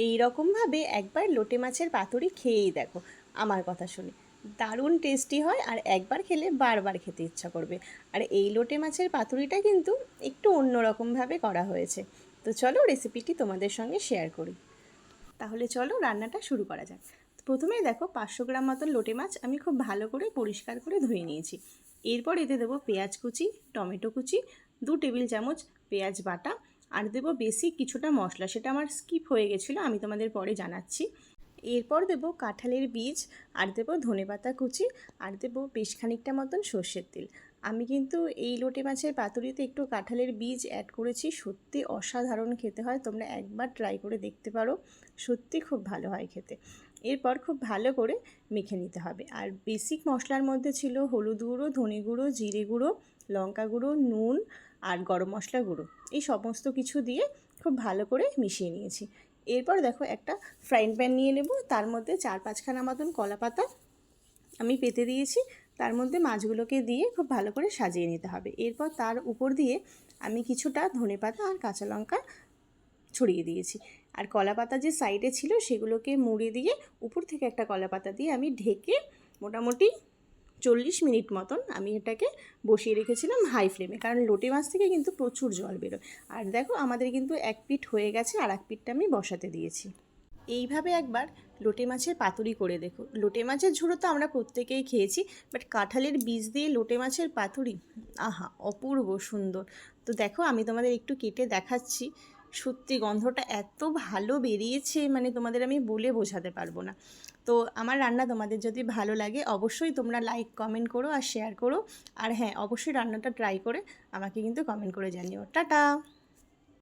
এই রকমভাবে একবার লোটে মাছের পাতুরি খেয়েই দেখো, আমার কথা শুনে দারুণ টেস্টি হয় আর একবার খেলে বারবার খেতে ইচ্ছা করবে। আর এই লোটে মাছের পাতুরিটা কিন্তু একটু অন্যরকমভাবে করা হয়েছে। তো চলো রেসিপিটি তোমাদের সঙ্গে শেয়ার করি। তাহলে চলো রান্নাটা শুরু করা যাক। প্রথমেই দেখো 500 গ্রাম মতন লোটে মাছ আমি খুব ভালো করে পরিষ্কার করে ধুয়ে নিয়েছি। এরপর এতে দেবো পেঁয়াজ কুচি, টমেটো কুচি, 2 টেবিল চামচ পেঁয়াজ বাটা, আর দেবো বেশি কিছুটা মশলা, সেটা আমার স্কিপ হয়ে গেছিলো, আমি তোমাদের পরে জানাচ্ছি। এরপর দেবো কাঁঠালের বীজ, আর দেবো ধনেপাতা কুচি, আর দেবো বেশ খানিকটা মতন সর্ষের তেল। আমি কিন্তু এই লোটে মাছের পাতুরিতে একটু কাঁঠালের বীজ অ্যাড করেছি, সত্যি অসাধারণ খেতে হয়, তোমরা একবার ট্রাই করে দেখতে পারো, সত্যি খুব ভালো হয় খেতে। এরপর খুব ভালো করে মেখে নিতে হবে। আর বেসিক মশলার মধ্যে ছিল হলুদ গুঁড়ো, ধনে গুঁড়ো, জিরে গুঁড়ো, লঙ্কা গুঁড়ো, নুন আর গরম মশলা গুঁড়ো, এই সমস্ত কিছু দিয়ে খুব ভালো করে মিশিয়ে নিয়েছি। এরপর দেখো একটা ফ্রাইং প্যান নিয়ে নেব, তার মধ্যে 4-5খানা মতন কলা পাতা আমি পেতে দিয়েছি, তার মধ্যে মাছগুলোকে দিয়ে খুব ভালো করে সাজিয়ে নিতে হবে। এরপর তার উপর দিয়ে আমি কিছুটা ধনেপাতা আর কাঁচা লঙ্কা ছড়িয়ে দিয়েছি। আর কলা পাতা যে সাইডে ছিল সেগুলোকে মুড়ে দিয়ে উপর থেকে একটা কলা পাতা দিয়ে আমি ঢেকে মোটামুটি 40 মিনিট মতন আমি এটাকে বসিয়ে রেখেছিলাম হাই ফ্লেমে, কারণ লোটে মাছ থেকে কিন্তু প্রচুর জল বেরোয়। আর দেখো আমাদের কিন্তু এক পিঠ হয়ে গেছে, আর এক পিঠটা আমি বসাতে দিয়েছি। এইভাবে একবার লোটে মাছের পাতুরি করে দেখো। লোটে মাছের ঝুড়ো তো আমরা প্রত্যেকেই খেয়েছি, বাট কাঁঠালের বীজ দিয়ে লোটে মাছের পাতুরি, আহা অপূর্ব সুন্দর। তো দেখো আমি তোমাদের একটু কেটে দেখাচ্ছি, সত্যি গন্ধটা এত ভালো বেরিয়েছে, মানে তোমাদের আমি বলে বোঝাতে পারবো না। তো আমার রান্না তোমাদের যদি ভালো লাগে অবশ্যই তোমরা লাইক কমেন্ট করো আর শেয়ার করো। আর হ্যাঁ, অবশ্যই রান্নাটা ট্রাই করে আমাকে কিন্তু কমেন্ট করে জানিও। টাটা।